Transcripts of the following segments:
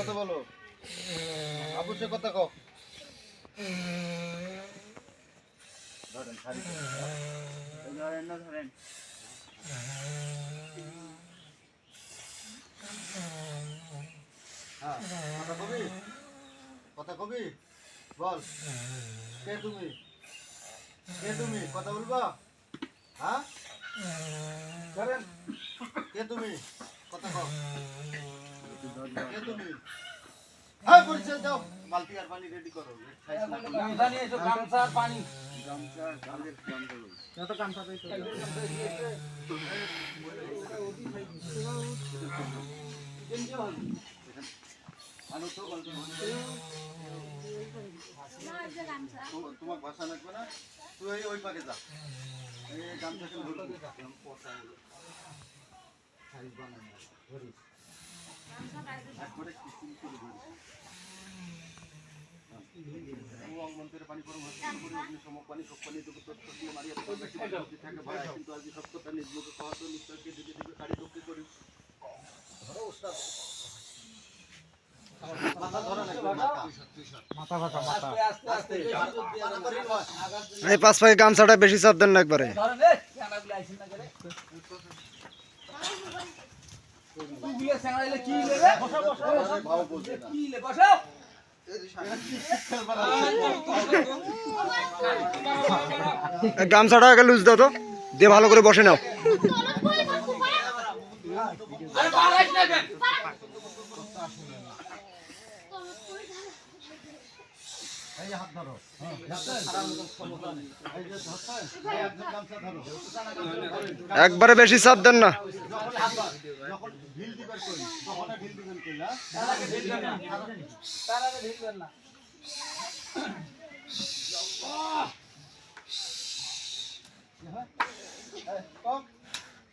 কথা বলো আপুসে কথা কও ধরেন শাড়ি ধরেন না ধরেন হ্যাঁ কথা কবি বল কে তুমি কথা বলবা হ্যাঁ ধরেন কে তুমি কথা কও কে তুমি হ্যাঁ পরিচয় দাও বালতি আর পানি রেডি করো গামছা নিয়ে এসো গামছা আর পানি গামছা গালের গামছা যত গামছা পেয়েছো আলো তো বলতে তোমার ভাষা লাগবে না তুই ওই পারে যা এই গামছা কেন ধরবি সাইজ বানাই না ধরিস একবারে কিস্তি করে ধরিস মন্ত্রের পানি গরম হচ্ছে অগ্নি সমক পানি সব পানি দুটো তত্ত্ব দিয়ে মারিয়া থাকে ভাই কিন্তু আজ সত্যটা নিজ মুখে খাওয়া তো নিশ্চয়কে দিকে দিকে কারি টুকরি করিস ধরো ওস্তাদ মাথা ধরা নাই মাথা ভাষা মাথা আস্তে আস্তে এই পাঁচ পাকে গামছাটা বেশি চাপ দেন না একবারে ধরেন রে ক্যানাগুলো আইছেন না করে তুইগুলো স্যাংড়াইলে কি লে রে বসো বসো ভাও বলতে না কি লে বসো গামছাটা আগে লুজ দাও তো দিয়ে ভালো করে বসে নাও আরে বাড়াইছ না কেন এই হাত ধরো এই যে ধরছেন এই একজন গামছা ধরো একবারে বেশি চাপ দেন না যখন ঢিল দিবেন কই তখন ঢিল দিবেন কই না তারাকে ঢিলবেন না তারাকে ঢিলবেন না কক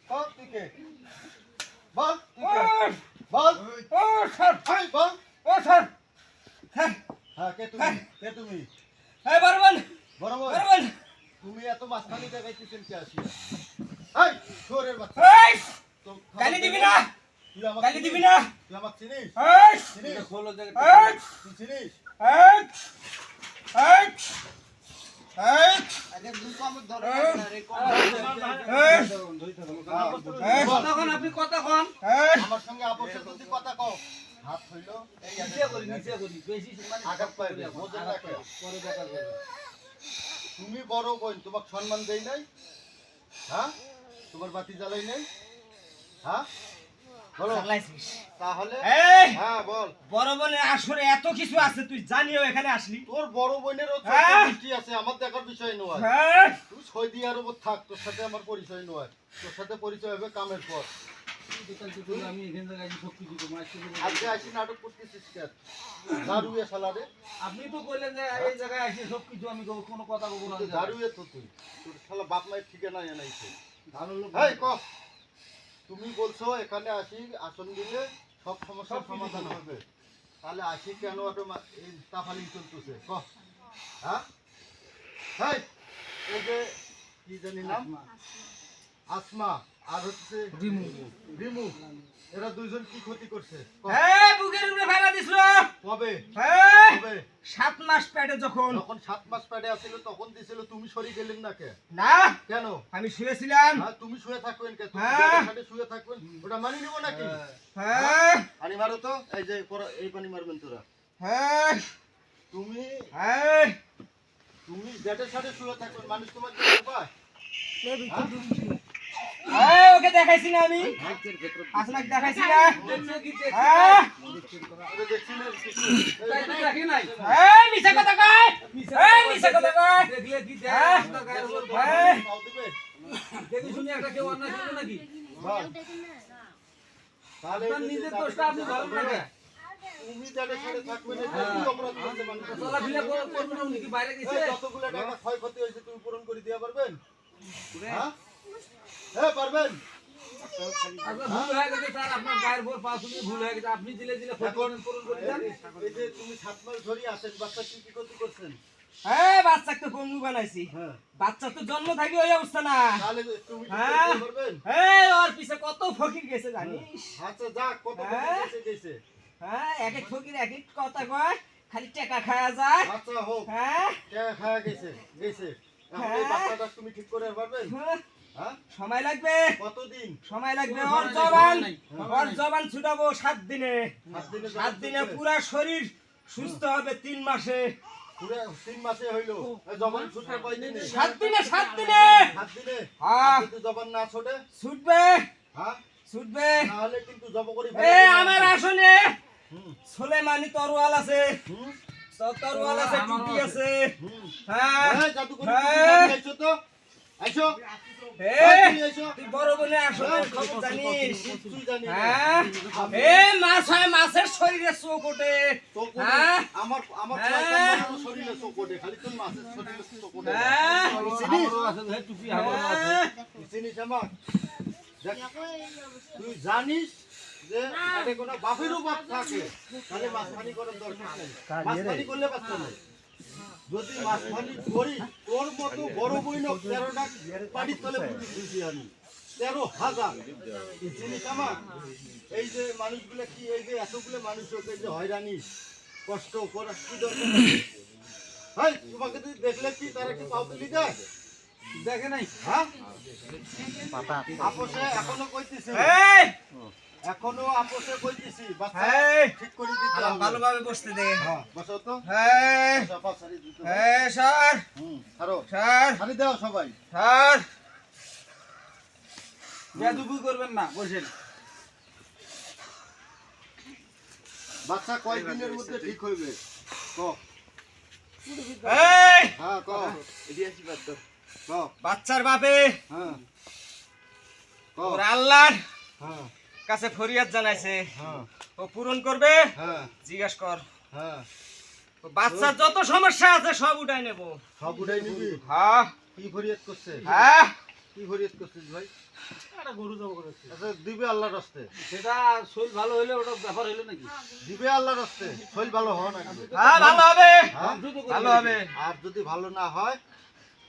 কক টিকে বল টিকে বল ও স্যার হাই বল ও স্যার হ্যাঁ হ্যাঁ কে তুমি এই বরবন বরাবর বরবন তুমি এত মাছখানি দেখাইতেছেন কি আসিয়া এই ছোরের বাচ্চা এই তো গালি দিবি না তুই আমাকে গালি দিবি না তুই আমাকে চিনিস এই চিনিস খোলো জায়গা এই তুই চিনিস এই এই এই আগে দুই কম ধরে না রে কম কতক্ষণ আপনি কতক্ষণ আমার সঙ্গে আপসের যদি কথা কও হাত হইলো এই নিচে করি বেশি মানে আঘাত পাইবে বোঝেন না কেন পরে দেখা করবে তুমি বড় বোন তোমাকে সম্মান দেই নাই হ্যাঁ তোমার বাতি জ্বালাই নাই হ্যাঁ বলো তাহলে এই হ্যাঁ বল বড় বোনের আসরে এত কিছু আছে তুই জানিও এখানে আসলি তোর বড় বোনেরও হ্যাঁ? দৃষ্টি আছে আমার দেখার বিষয় নয় হ্যাঁ তুই সৌদি আরবে থাক তোর সাথে আমার পরিচয় নয় তোর সাথে পরিচয় হবে কামের পর আমি এখান থেকে আছি সব কিছু আজকে আসি নাটক করতেছিস কেন দারুয়ে সালারে আপনি তো বললেন যে এই জায়গায় আসি সব কিছু আমি কোনো কথা বলবো না দারুয়ে তো তুই তোর শালা বাপ মায়ের ঠিকানা জানাইছে এই ক তুমি বলছো এখানে আসি আসন দিলে সব সমস্যার সমাধান হবে তাহলে আসি কেন এত এই তাফালিং চলতেছে ক হ্যাঁ এই এই যে কি জানি নাম আসমা আর হচ্ছে রিমু এরা দুইজন কি ক্ষতি করছে ক। এই বুকের উপরে ফেলা দিছিল কবে এই কবে 7 মাস পেটে যখন 7 মাস পেটে আছিল তখন দিছিল তুমি সরি গেলেন না কে না কেন আমি শুয়েছিলাম হ্যাঁ তুমি শুয়ে থাকবেন কে তুমি হ্যাঁ। বেডের সাথে শুয়ে থাকবেন ওটা মানি নিব নাকি হ্যাঁ পানি মারো তো এই যে এই পানি মারবেন তোরা হ্যাঁ তুমি এই তুমি বেডের সাথে শুয়ে থাকবেন মানুষ তোমাকে পায় এই ওকে দেখাইছি না আমি আসলাক দেখাইছি না হ্যাঁ ওটা দেখছি না কিছু দেখি নাই এই মিছা কথা কয় এই মিছা কথা কয় দেখলে কি দেখ হ্যাঁ পাও দিবে দেখি শুনি একটা কেউ অন্যায় করবে নাকি বল। তাহলে আপনার নিজের দোষটা আপনি ধরেন না কেন? তুমি বেডের সাথে থাকবেন এটা কি অপরাধ করছে মানুষ চলাফেরা করবেন না নাকি বাইরে গেছে যতগুলো টাকা ক্ষয়ক্ষতি হয়েছে তুমি পূরণ করে দিতে পারবেন হ্যাঁ হ্যাঁ পারবেন আপনার ভুল হয়ে গেছে স্যার আপনার গায়ের ভোর পা তুমি ভুল হয়ে গেছে আপনি দিলে পূরণ করে দেন এই যে তুমি 7 মাস ধরে আছেন বাচ্চা কি ক্ষতি করছেন হ্যাঁ বাচ্চাকে তো পঙ্গু বানাইছি হ্যাঁ বাচ্চা তো জন্ম থাকি ওই অবস্থা না তাহলে তুমি কি হ্যাঁ। করতে পারবেন এই ওর পিছে কত ফকির গেছে জানিস আচ্ছা যাক কত হ্যাঁ। গেছে গেছে হ্যাঁ এক এক ফকির এক এক কথা কয়, খালি টাকা খাওয়া যায়। আচ্ছা হোক, হ্যাঁ কে খায়া গেছে গেছে, এখন এই বাচ্চাটা তুমি ঠিক করে পারবেন? হ্যাঁ, সময় লাগবে, কতদিন? সময় লাগবে। কোনো ওর সময় জবান, নাই, ওর জবান ছুটাবো 7 দিনে। 7 দিনে পুরো পুরা শরীর সুস্থ হবে 3 মাসে। 3 মাসে হইলো, এই জবান ছুটে কয়দিনে? 7 দিনে, 7 দিনে 7 দিনে। হ্যাঁ। আর যদি জবান না ছোটে, ছুটবে, হ্যাঁ, ছুটবে। তাহলে কিন্তু জব করি এ আমার আসনে হুম, সুলেমানি তরোয়াল আছে, হুম, তরোয়াল আছে, টুপি আছে। হুম। হ্যাঁ এই জাদুকরি হ্যাঁ। তুমি আইছো তো? আইছো? এই, তুমি আইছো? তুই বড় বোনে আসনের খবর জানিস? কিচ্ছুই জানি না। হ্যাঁ এ মাছ হয়, মাছের শরীরে চোখ ওঠে। চোখ ওঠে। হ্যাঁ। আমার হ্যাঁ। শয়তান বানানো শরীরে চোখ ওঠে, খালি তোর মাছের শরীরে চোখ ওঠে না। হ্যাঁ চিনিস? আমারও আছে ভাই, টুপি আমারও আছে। হ্যাঁ। তুই চিনিস আমার? দেখ, তুই জানিস যে এটা কোনো বাপেরও বাপ থাকে, তাহলে মাছখানি করার দরকার নেই। মাছখানি করলে বাচ্চা নেই। যদি মাছখানি করি, তোর মতো বড় বইন 13টা বাড়ির তলে বুঝি আমি 13,000। চিনিস আমার? এই যে মানুষগুলো কি, এই যে এতগুলো মানুষ ওকে যে হয়রানি কষ্ট করার কি দরকার আছে? হাই, তোমাকে তুই দেখলে কি তারা কি পাও তুলি দেয়? দেখে নাই। হ্যাঁ, আপোষে এখনো কইতেছি, এই, এখনো আপোষে কইতেছি, বাচ্চা এই, ঠিক করে দিতে আমার হবে। ভালোভাবে বসতে দে। হ্যাঁ, বসো তো। হ্যাঁ বসো, পা ছাড়ি দিতে হবে। হ্যাঁ স্যার, ছাড়ো, স্যার, ছাড়ি দাও সবাই। স্যার। বেয়াদবি করবেন না, বসেন। বাচ্চা কয়দিনের মধ্যে ঠিক হইবে? ক। এই, হ্যাঁ, ক। ক। বাচ্চার বাপে হ্যাঁ, ক। ওর আল্লাহর হ্যাঁ, কাছে ফরিয়াদ জানাইছে, হ্যাঁ, ও পূরণ করবে। হ্যাঁ, জিজ্ঞাসা কর, হ্যাঁ। ও বাচ্চার যত সমস্যা আছে সব উঠাই নেব। সব উঠাই নিবি? হ্যাঁ কি ফরিয়াদ করছে? হ্যাঁ কি ফরিয়াদ করছিস ভাই? একটা গরু জব করেছে। আচ্ছা, দিবে আল্লাহর রাস্তে, সেটা শরীর ভালো হইলে ওটা ব্যাপার হইলো নাকি? দিবে আল্লাহর রাস্তে। শরীর ভালো হওয়া নাকি? হ্যাঁ ভালো হবে, হ্যাঁ? ভালো হবে। আর যদি ভালো না হয়,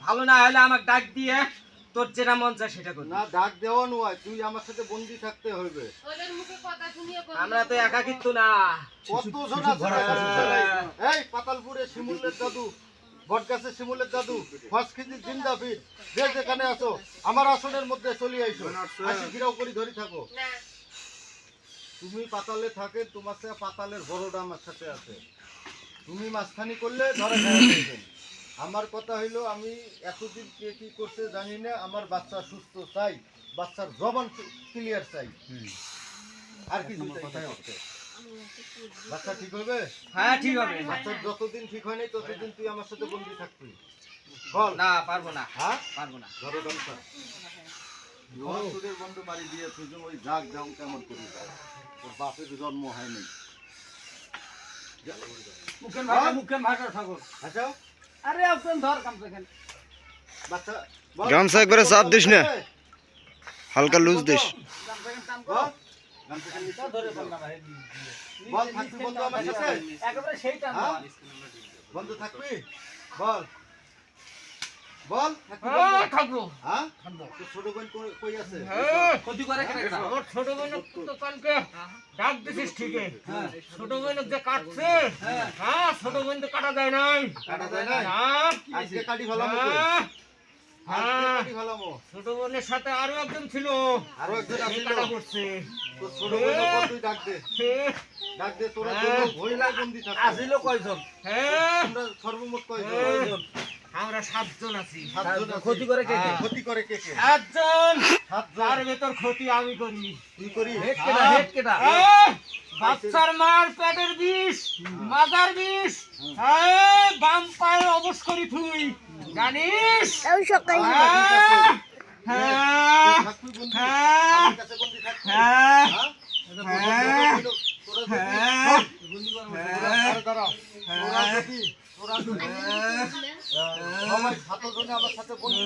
ভালো না হলে আমাকে ডাক দিয়ে তোর যেটা মন চায় সেটা করবি। না ডাক দেওয়া নয়, তুই আমার সাথে বন্দি থাকতে হবে। ওদের মুখে কথা শুনিয়ে আমরা তো একাকিত্ব না। কত জন আছে এই পাতালপুরে শিমুলের দাদু, বটগাছে শিমুলের দাদু, ফসখিজি জিন্দাফির, যে যেখানে আছো আমার আসনের মধ্যে চলে আইসো, আসি ঘিরাও করে ধরি থাকো। না তুমি পাতালে থাকে, তোমার সাথে পাতালের বড়টা আমার সাথে আছে, তুমি মাঝখানি করলে ধরে খাওয়া যাবেন। আমার কথা হইলো, আমি এতদিন কে কি করছে জানি না, আমার বাচ্চা সুস্থ চাই, বাচ্চার জবান ক্লিয়ার চাই, আর কি কথাই হচ্ছে। বাচ্চা ঠিক হবে? হ্যাঁ ঠিক হবে। বাচ্চার যতদিন ঠিক হয় নাই ততদিন তুই আমার সাথে বন্দি থাকবি। বল। না পারবো না, হ্যাঁ, পারবো না। ধরো ডান্সার তোদের বন্ধু মারি দিয়ে তুই যে ওই জাগ দাম কেমন করি, তোর বাপের জন্ম হয়নি। মুখেন ভাষা, মুখেন ভাষা ঠাকুর। আচ্ছা, আরে আপনার ধর কাম দেখেন। বাচ্চা বল। গামছা একবারে চাপ দিস না, হালকা লুজ দিস। কাম দেখেন, কাম বল। কর। গামছা খালি তা ধরে বললাম ভাই। বল, থাকবি বন্ধু আমার সাথে? একেবারে সেই টান হ্যাঁ? না। বন্ধু থাকবি? বল। বল, থাকবি হ্যাঁ বন্ধু? থাকবো। হ্যাঁ? তোর ছোট বোন কই আছে? হ্যাঁ ক্ষতি করে কেন এটা? আমার ছোট বোন তো কালকে ডাক দিছিস ঠিকই। ছোট বোন যে কাটছে, হ্যাঁ ছোট বোন তো কাটা যায় নাই। কাটা যায় নাই? না, আজকে কাটি ফেলামো কই? হ্যাঁ, আজকে হ্যাঁ। কাটি ফেলামো। ছোট বোনের সাথে আরো একজন ছিল, আরো একজন সে আসিল। কাটা করছে। তোর ছোট বোন কর, তুই ডাক দে। ডাক দে, তোরা দুজন ভইলাই বন্দি থাকবি। আসিল কয়জন? হ্যাঁ তোমরা সর্বমোট কয়জন? কয়জন? আমরা 7 জন আছি। 7 জন আছি। ক্ষতি করে কে কে? হ্যাঁ। ক্ষতি করে কে কে? 7 জন, 7 তার জন। ভেতর ক্ষতি আমি করি। তুই করিস? হেড কেডা, হেড কেডা? এই, বাচ্চার মার পেটের বিষ, মাজার বিষ, এই, বাম পায়ে অবশ করি তুই জানিস? হ্যাঁ, হ্যাঁ, তুই থাকবি বন্দি? হ্যাঁ, আমার কাছে বন্দি থাকবি? হ্যাঁ, হ্যাঁ? হ্যাঁ, তোরা যদি- হ্যাঁ, দাঁড়া, তোরা যদি সবাই 7 জনে আমার সাথে বন্দি